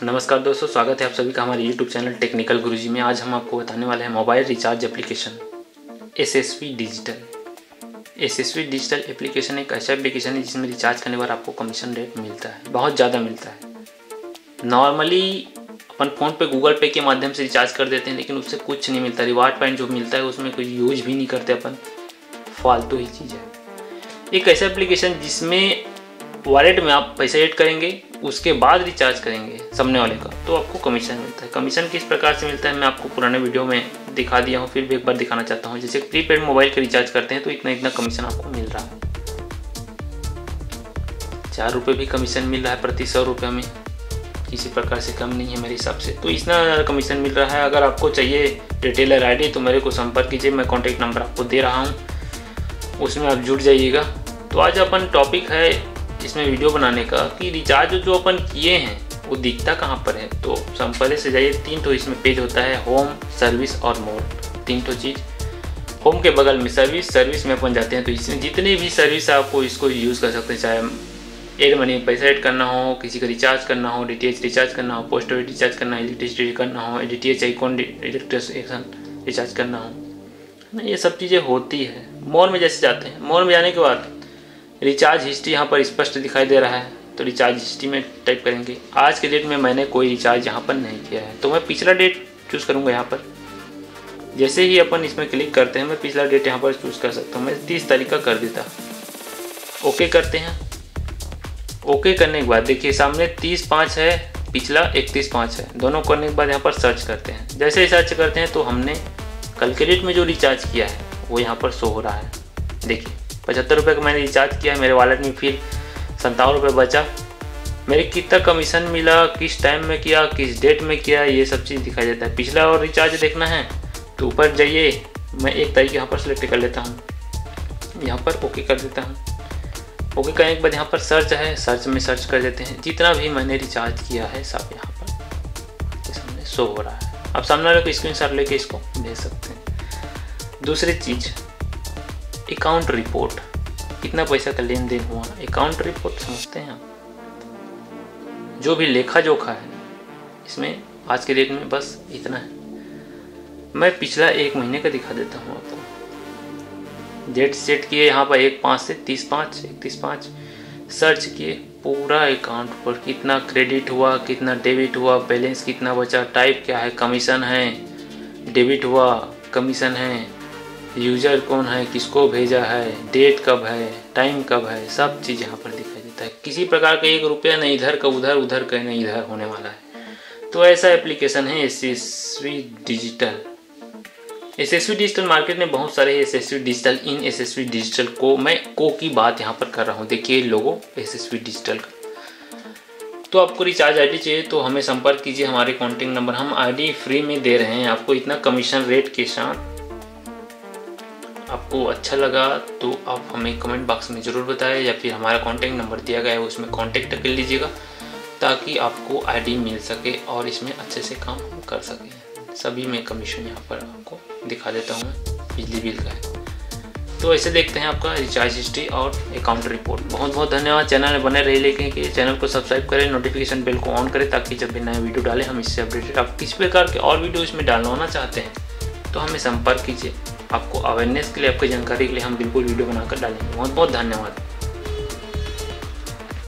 नमस्कार दोस्तों, स्वागत है आप सभी का हमारे YouTube चैनल टेक्निकल गुरुजी में। आज हम आपको बताने वाले हैं mobile recharge application SSV digital. SSV digital application एक ऐसा एप्लीकेशन है जिसमें रिचार्ज करने पर आपको कमीशन रेट मिलता है, बहुत ज़्यादा मिलता है। नॉर्मली अपन फ़ोन पे गूगल पे के माध्यम से रिचार्ज कर देते हैं, लेकिन उससे कुछ नहीं मिलता। रिवार्ड पॉइंट जो मिलता है उसमें कोई यूज भी नहीं करते अपन, फालतू ही चीज़ है। एक ऐसा एप्लीकेशन जिसमें वॉलेट में आप पैसे ऐड करेंगे, उसके बाद रिचार्ज करेंगे सामने वाले का, तो आपको कमीशन मिलता है। कमीशन किस प्रकार से मिलता है मैं आपको पुराने वीडियो में दिखा दिया हूँ, फिर भी एक बार दिखाना चाहता हूँ। जैसे प्रीपेड मोबाइल के रिचार्ज करते हैं तो इतना इतना कमीशन आपको मिल रहा है। 4 रुपये भी कमीशन मिल रहा है प्रति 100 रुपये में, किसी प्रकार से कम नहीं है मेरे हिसाब से। तो इतना ज़्यादा कमीशन मिल रहा है। अगर आपको चाहिए रिटेलर आईडी तो मेरे को संपर्क कीजिए, मैं कॉन्टैक्ट नंबर आपको दे रहा हूँ, उसमें आप जुड़ जाइएगा। तो आज अपन टॉपिक है इसमें वीडियो बनाने का कि रिचार्ज जो अपन किए हैं वो दिखता कहाँ पर है। तो संपर्क से जाइए, 3 ठो इसमें पेज होता है, होम, सर्विस और मोर, 3 ठो चीज़। होम के बगल में सर्विस में अपन जाते हैं तो इसमें जितने भी सर्विस आपको इसको यूज़ कर सकते हैं, चाहे एयर मनी में पैसा ऐड करना हो, किसी का रिचार्ज करना हो, DTH रिचार्ज करना हो, पोस्ट पेड रिचार्ज करना हो, इलेक्ट्रिसिटी करना हो, DTH आइकॉन इलेक्ट्रिसिटी रिचार्ज करना हो ना, ये सब चीज़ें होती है। मोर में जैसे जाते हैं, मोर में जाने के बाद रिचार्ज हिस्ट्री यहाँ पर स्पष्ट दिखाई दे रहा है, तो रिचार्ज हिस्ट्री में टाइप करेंगे। आज के डेट में मैंने कोई रिचार्ज यहाँ पर नहीं किया है, तो मैं पिछला डेट चूज़ करूँगा यहाँ पर। जैसे ही अपन इसमें क्लिक करते हैं मैं पिछला डेट यहाँ पर चूज़ कर सकता हूँ। मैं 30 तारीख का कर देता। ओके करते हैं। ओके करने के बाद देखिए सामने 30/5 है, पिछला 31/5 है। दोनों करने के बाद यहाँ पर सर्च करते हैं। जैसे ही सर्च करते हैं तो हमने कल के डेट में जो रिचार्ज किया है वो यहाँ पर शो हो रहा है। देखिए 75 रुपये का मैंने रिचार्ज किया है, मेरे वॉलेट में फिर 57 रुपये बचा। मेरे कितना कमीशन मिला, किस टाइम में किया, किस डेट में किया, ये सब चीज़ दिखाई देता है। पिछला और रिचार्ज देखना है तो ऊपर जाइए, मैं 1 तारीख यहाँ पर सेलेक्ट कर लेता हूँ, यहाँ पर ओके कर देता हूँ। ओके करने के बाद यहाँ पर सर्च है, सर्च में सर्च कर देते हैं। जितना भी मैंने रिचार्ज किया है सब यहाँ पर सामने शो हो रहा है। आप सामने वाले को स्क्रीनशॉट लेके इसको भेज सकते हैं। दूसरी चीज़, अकाउंट रिपोर्ट, कितना पैसा का लेन देन हुआ, अकाउंट रिपोर्ट समझते हैं आप। जो भी लेखा जोखा है इसमें आज के डेट में बस इतना है। मैं पिछला 1 महीने का दिखा देता हूँ आपको। डेट सेट किए यहाँ पर 1/5 से 30/5, 31/5 सर्च किए, पूरा अकाउंट पर कितना क्रेडिट हुआ, कितना डेबिट हुआ, बैलेंस कितना बचा, टाइप क्या है, कमीशन है, डेबिट हुआ, कमीशन है, यूज़र कौन है, किसको भेजा है, डेट कब है, टाइम कब है, सब चीज़ यहाँ पर दिखाई देता है। किसी प्रकार का 1 रुपया नहीं इधर का उधर, उधर का नहीं इधर होने वाला है। तो ऐसा एप्लीकेशन है SSV digital. SSV digital market में बहुत सारे एसएसवी डिजिटल, इन एसएसवी डिजिटल को मैं की बात यहाँ पर कर रहा हूँ। देखिए लोगो एसएसवी डिजिटल का। तो आपको रिचार्ज आईडी चाहिए तो हमें संपर्क कीजिए, हमारे कॉन्टैक्ट नंबर, हम आईडी फ्री में दे रहे हैं आपको इतना कमीशन रेट के साथ। आपको अच्छा लगा तो आप हमें कमेंट बॉक्स में ज़रूर बताएं, या फिर हमारा कॉन्टैक्ट नंबर दिया गया है उसमें कॉन्टैक्ट कर लीजिएगा, ताकि आपको आईडी मिल सके और इसमें अच्छे से काम कर सकें। सभी में कमीशन यहाँ पर आपको दिखा देता हूँ, बिजली बिल का है। तो ऐसे देखते हैं आपका रिचार्ज हिस्ट्री और अकाउंट रिपोर्ट। बहुत बहुत धन्यवाद। चैनल में बने रहिए, लेकिन कि चैनल को सब्सक्राइब करें, नोटिफिकेशन बेल को ऑन करें, ताकि जब भी नए वीडियो डालें हम इससे अपडेटेड। आप किस प्रकार के और वीडियो इसमें डालवाना चाहते हैं तो हमें संपर्क कीजिए। आपको अवेयरनेस के लिए, आपकी जानकारी के लिए हम बिल्कुल वीडियो बनाकर डालेंगे। बहुत बहुत धन्यवाद।